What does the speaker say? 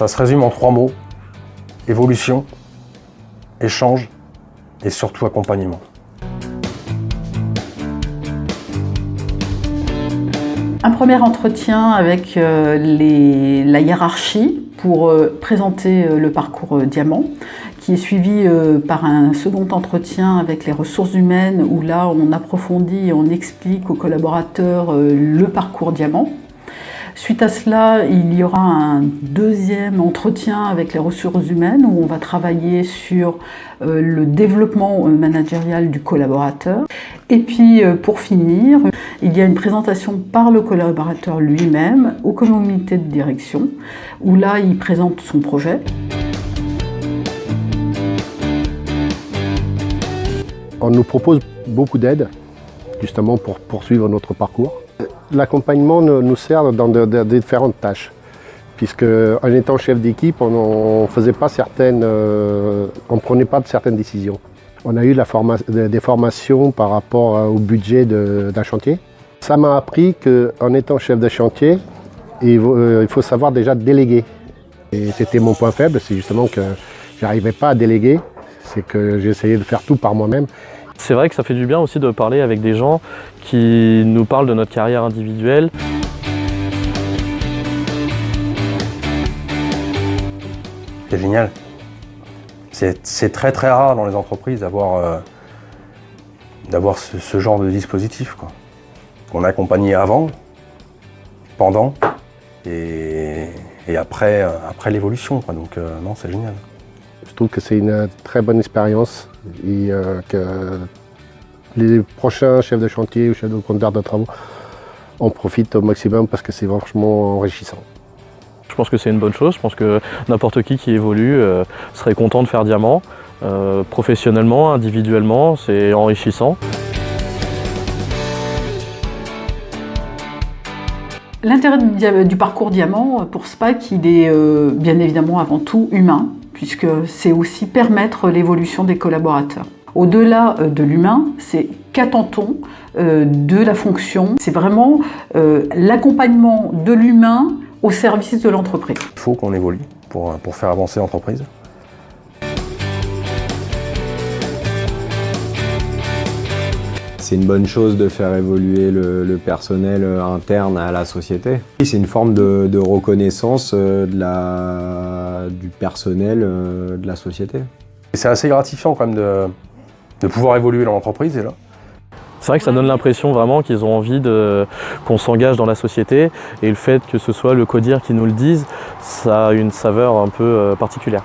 Ça se résume en 3 mots. Évolution, échange et surtout accompagnement. Un premier entretien avec la hiérarchie pour présenter le parcours Diamant, qui est suivi par un second entretien avec les ressources humaines où là on approfondit et on explique aux collaborateurs le parcours Diamant. Suite à cela, il y aura un deuxième entretien avec les ressources humaines où on va travailler sur le développement managérial du collaborateur. Et puis pour finir, il y a une présentation par le collaborateur lui-même au comité de direction où là il présente son projet. On nous propose beaucoup d'aide justement pour poursuivre notre parcours. L'accompagnement nous sert dans de différentes tâches, puisque en étant chef d'équipe, on prenait pas de certaines décisions. On a eu des formations par rapport au budget d'un chantier. Ça m'a appris qu'en étant chef de chantier, il faut savoir déjà déléguer. Et c'était mon point faible, c'est justement que j'arrivais pas à déléguer, c'est que j'essayais de faire tout par moi-même. C'est vrai que ça fait du bien aussi de parler avec des gens qui nous parlent de notre carrière individuelle. C'est génial. C'est très très rare dans les entreprises d'avoir ce genre de dispositif, quoi. On a accompagné avant, pendant et après l'évolution, quoi. Donc non, c'est génial. Je trouve que c'est une très bonne expérience et que les prochains chefs de chantier ou chefs de conducteur de travaux en profitent au maximum parce que c'est franchement enrichissant. Je pense que c'est une bonne chose. Je pense que n'importe qui évolue serait content de faire Diamant. Professionnellement, individuellement, c'est enrichissant. L'intérêt du parcours Diamant pour SPAC, il est bien évidemment avant tout humain, puisque c'est aussi permettre l'évolution des collaborateurs. Au-delà de l'humain, c'est qu'attend-on de la fonction? C'est vraiment l'accompagnement de l'humain au service de l'entreprise. Il faut qu'on évolue pour faire avancer l'entreprise. C'est une bonne chose de faire évoluer le personnel interne à la société. C'est une forme de reconnaissance du personnel de la société. C'est assez gratifiant quand même de pouvoir évoluer dans l'entreprise. Et là. C'est vrai que ça donne l'impression vraiment qu'ils ont envie qu'on s'engage dans la société, et le fait que ce soit le CODIR qui nous le dise, ça a une saveur un peu particulière.